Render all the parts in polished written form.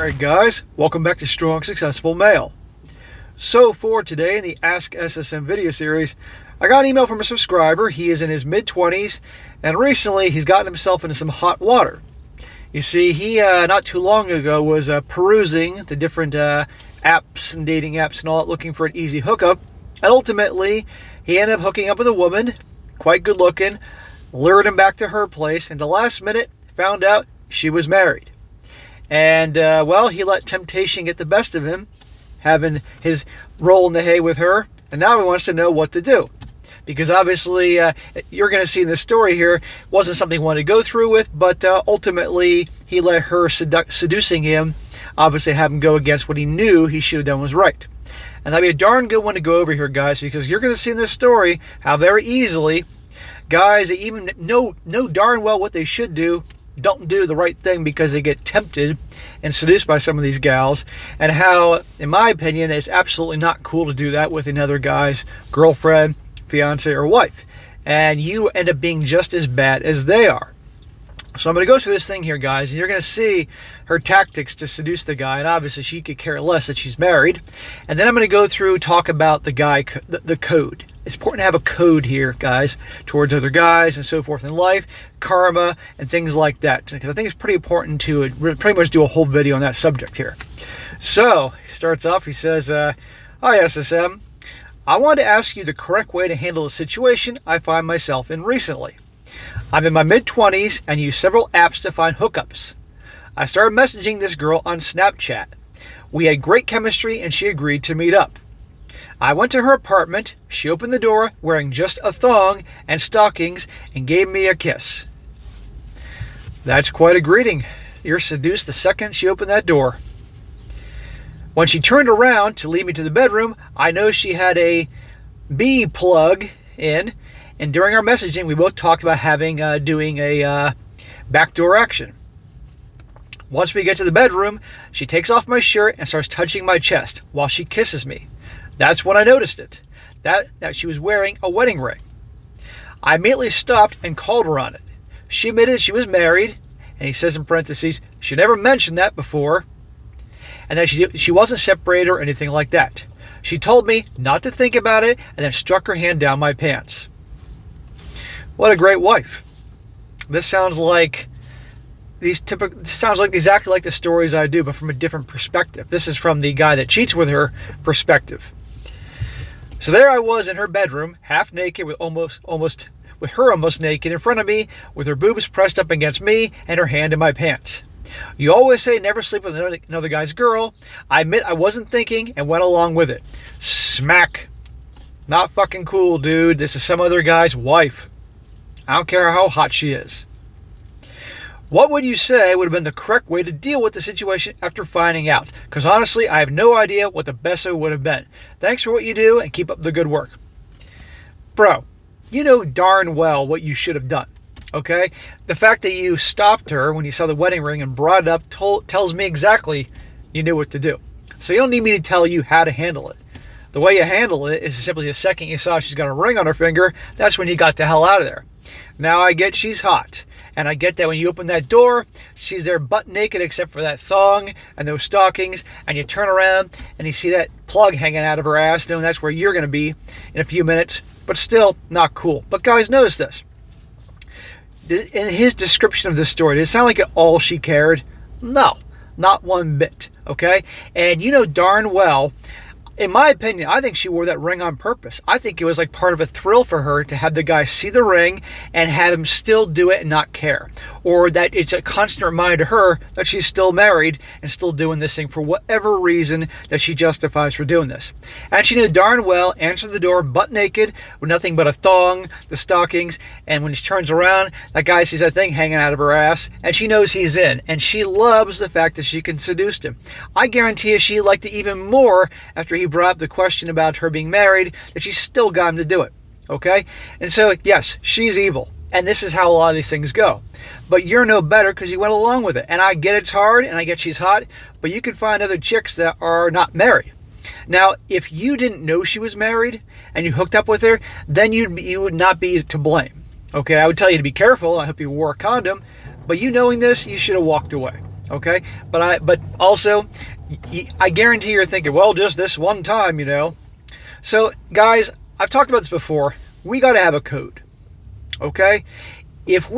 Alright guys, welcome back to Strong Successful Male. So for today in the Ask SSM video series, I got an email from a subscriber. He is in his mid-20s and recently he's gotten himself into some hot water. You see, he not too long ago was perusing the different apps and dating apps and all that, looking for an easy hookup, and ultimately he ended up hooking up with a woman, quite good looking, lured him back to her place, and the last minute found out she was married. And, well, he let temptation get the best of him, having his roll in the hay with her, and now he wants to know what to do. Because obviously, you're going to see in the story here, wasn't something he wanted to go through with, but ultimately, he let her seducing him, obviously have him go against what he knew he should have done was right. And that'd be a darn good one to go over here, guys, because you're going to see in this story how very easily guys that even know darn well what they should do, don't do the right thing because they get tempted and seduced by some of these gals, and how, in my opinion, it's absolutely not cool to do that with another guy's girlfriend, fiance, or wife. And you end up being just as bad as they are. So I'm going to go through this thing here, guys, and you're going to see her tactics to seduce the guy, and obviously she could care less that she's married. And then I'm going to go through, talk about the guy, the code. It's important to have a code here, guys, towards other guys and so forth in life, karma, and things like that. Because I think it's pretty important to pretty much do a whole video on that subject here. So, he starts off, he says, Hi SSM, I wanted to ask you the correct way to handle the situation I find myself in recently. I'm in my mid-20s and use several apps to find hookups. I started messaging this girl on Snapchat. We had great chemistry and she agreed to meet up. I went to her apartment, she opened the door wearing just a thong and stockings and gave me a kiss. That's quite a greeting. You're seduced the second she opened that door. When she turned around to lead me to the bedroom, I noticed she had a B plug in, and during our messaging we both talked about doing a backdoor action. Once we get to the bedroom, she takes off my shirt and starts touching my chest while she kisses me. That's when I noticed it, that she was wearing a wedding ring. I immediately stopped and called her on it. She admitted she was married, and he says in parentheses, she never mentioned that before, and that she wasn't separated or anything like that. She told me not to think about it, and then struck her hand down my pants. What a great wife. This sounds like exactly like the stories I do, but from a different perspective. This is from the guy that cheats with her perspective. So there I was in her bedroom, half naked, with her almost naked in front of me, with her boobs pressed up against me and her hand in my pants. You always say never sleep with another guy's girl. I admit I wasn't thinking and went along with it. Smack. Not fucking cool, dude. This is some other guy's wife. I don't care how hot she is. What would you say would have been the correct way to deal with the situation after finding out? Because honestly, I have no idea what the best would have been. Thanks for what you do and keep up the good work. Bro, you know darn well what you should have done, okay? The fact that you stopped her when you saw the wedding ring and brought it up tells me exactly you knew what to do. So you don't need me to tell you how to handle it. The way you handle it is simply the second you saw she's got a ring on her finger, that's when you got the hell out of there. Now I get she's hot. And I get that when you open that door, she's there butt naked except for that thong and those stockings, and you turn around and you see that plug hanging out of her ass, knowing that's where you're going to be in a few minutes, but still not cool. But guys, notice this. In his description of this story, did it sound like all she cared? No, not one bit, okay? And you know darn well, in my opinion, I think she wore that ring on purpose. I think it was like part of a thrill for her to have the guy see the ring and have him still do it and not care. Or that it's a constant reminder to her that she's still married and still doing this thing for whatever reason that she justifies for doing this. And she knew darn well, answered the door butt naked with nothing but a thong, the stockings, and when she turns around, that guy sees that thing hanging out of her ass, and she knows he's in. And she loves the fact that she can seduce him. I guarantee you she liked it even more after he brought up the question about her being married, that she still got him to do it, okay? And so, yes, she's evil, and this is how a lot of these things go. But you're no better because you went along with it. And I get it's hard, and I get she's hot, but you can find other chicks that are not married. Now, if you didn't know she was married, and you hooked up with her, then you would not be to blame, okay? I would tell you to be careful. I hope you wore a condom, but you knowing this, you should have walked away. Okay, but also, I guarantee you're thinking, well, just this one time, you know. So, guys, I've talked about this before. We got to have a code. Okay, if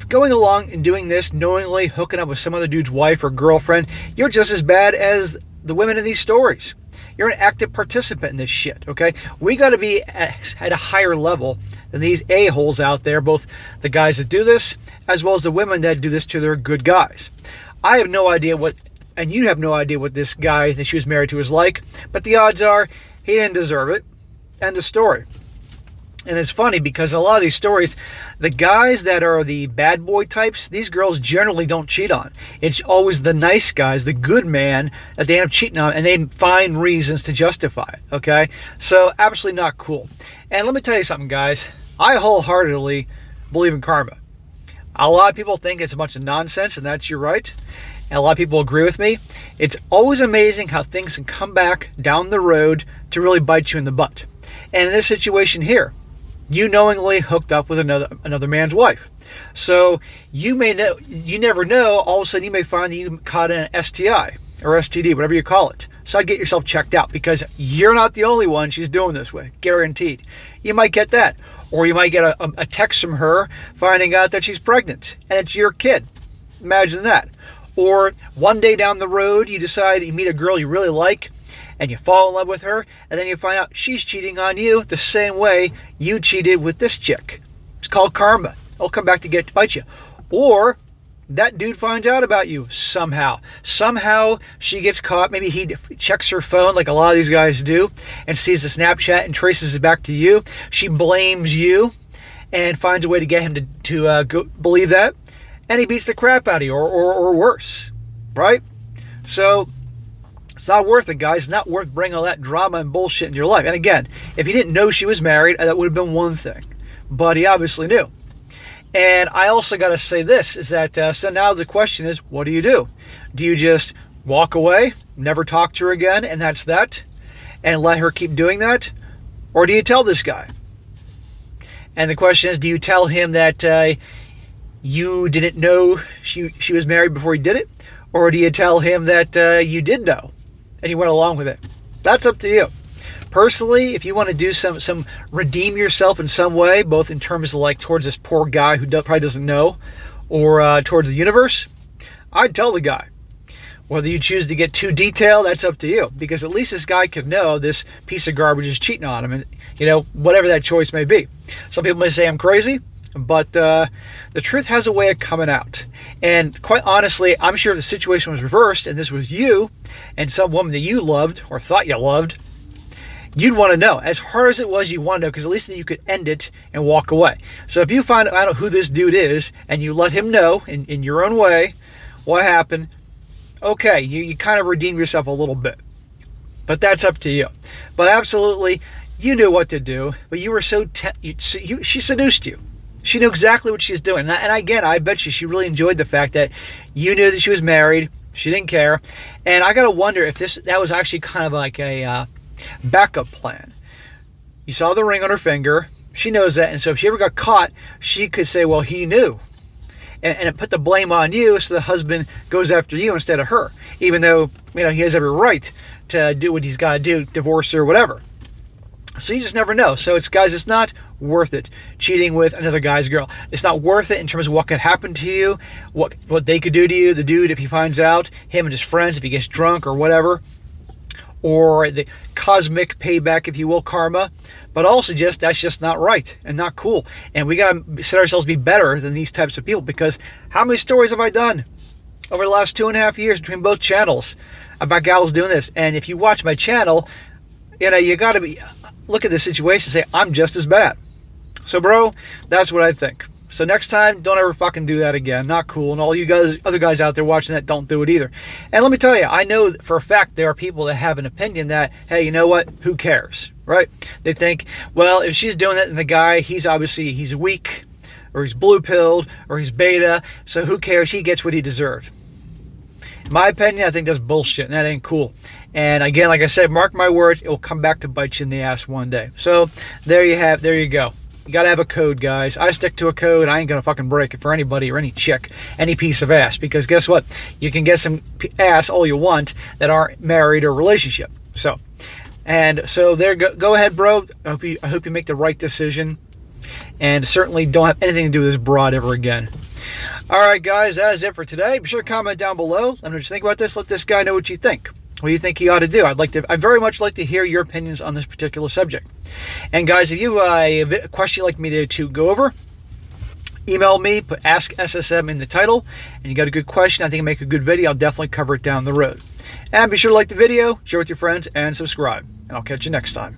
going along and doing this knowingly, hooking up with some other dude's wife or girlfriend, you're just as bad as the women in these stories. You're an active participant in this shit, okay? We got to be at a higher level than these a-holes out there, both the guys that do this as well as the women that do this to their good guys. I have no idea and you have no idea what this guy that she was married to is like, but the odds are he didn't deserve it. End of story. And it's funny because a lot of these stories, the guys that are the bad boy types, these girls generally don't cheat on. It's always the nice guys, the good man, that they end up cheating on, and they find reasons to justify it, okay? So, absolutely not cool. And let me tell you something, guys. I wholeheartedly believe in karma. A lot of people think it's a bunch of nonsense, and that's your right. And a lot of people agree with me. It's always amazing how things can come back down the road to really bite you in the butt. And in this situation here, you knowingly hooked up with another man's wife. So you never know, all of a sudden you may find that you caught an STI or STD, whatever you call it. So I'd get yourself checked out because you're not the only one she's doing this with, guaranteed. You might get that. Or you might get a text from her finding out that she's pregnant and it's your kid. Imagine that. Or one day down the road, you decide you meet a girl you really like, and you fall in love with her, and then you find out she's cheating on you the same way you cheated with this chick. It's called karma. It'll come back to bite you. Or that dude finds out about you somehow. Somehow she gets caught. Maybe he checks her phone like a lot of these guys do and sees the Snapchat and traces it back to you. She blames you and finds a way to get him to go believe that. And he beats the crap out of you or worse. Right? So it's not worth it, guys. It's not worth bringing all that drama and bullshit in your life. And again, if he didn't know she was married, that would have been one thing. But he obviously knew. And I also got to say this, is that, so now the question is, what do you do? Do you just walk away, never talk to her again, and that's that? And let her keep doing that? Or do you tell this guy? And the question is, do you tell him that you didn't know she was married before he did it? Or do you tell him that you did know and you went along with it? That's up to you. Personally, if you want to do some redeem yourself in some way, both in terms of like towards this poor guy who probably doesn't know, or towards the universe, I'd tell the guy. Whether you choose to get too detailed, that's up to you. Because at least this guy could know this piece of garbage is cheating on him, and whatever that choice may be. Some people may say I'm crazy, but the truth has a way of coming out. And quite honestly, I'm sure if the situation was reversed and this was you and some woman that you loved or thought you loved, you'd want to know. As hard as it was, you want to know, because at least then you could end it and walk away. So if you find out who this dude is and you let him know in your own way what happened, okay, you kind of redeem yourself a little bit. But that's up to you. But absolutely, you knew what to do, but you were she seduced you. She knew exactly what she was doing. And again, I bet she really enjoyed the fact that you knew that she was married. She didn't care. And I got to wonder if that was actually kind of like a backup plan. You saw the ring on her finger. She knows that. And so if she ever got caught, she could say, well, he knew. And it put the blame on you, so the husband goes after you instead of her. Even though, he has every right to do what he's got to do, divorce her or whatever. So you just never know. So it's not worth it cheating with another guy's girl. It's not worth it in terms of what could happen to you, what they could do to you, the dude if he finds out, him and his friends if he gets drunk or whatever, or the cosmic payback, if you will, karma. But also that's just not right and not cool. And we got to set ourselves to be better than these types of people, because how many stories have I done over the last 2.5 years between both channels about gals doing this? And if you watch my channel, you got to look at the situation and say, I'm just as bad. So, bro, that's what I think. So next time, don't ever fucking do that again. Not cool. And all you guys, other guys out there watching that, don't do it either. And let me tell you, I know for a fact there are people that have an opinion that, hey, you know what? Who cares, right? They think, well, if she's doing that, then the guy, he's weak, or he's blue-pilled, or he's beta, so who cares? He gets what he deserved. In my opinion, I think that's bullshit, and that ain't cool. And again, like I said, mark my words, it will come back to bite you in the ass one day. So there you go. You got to have a code, guys. I stick to a code. I ain't going to fucking break it for anybody or any chick, any piece of ass. Because guess what? You can get some ass all you want that aren't married or relationship. So there, go ahead, bro. I hope you make the right decision. And certainly don't have anything to do with this broad ever again. All right, guys, that is it for today. Be sure to comment down below. Let me know what you think about this. Let this guy know what you think. What do you think he ought to do? I'd very much like to hear your opinions on this particular subject. And guys, if you have a question you'd like me to go over, email me, put Ask SSM in the title, and you got a good question, I think I make a good video, I'll definitely cover it down the road. And be sure to like the video, share with your friends, and subscribe. And I'll catch you next time.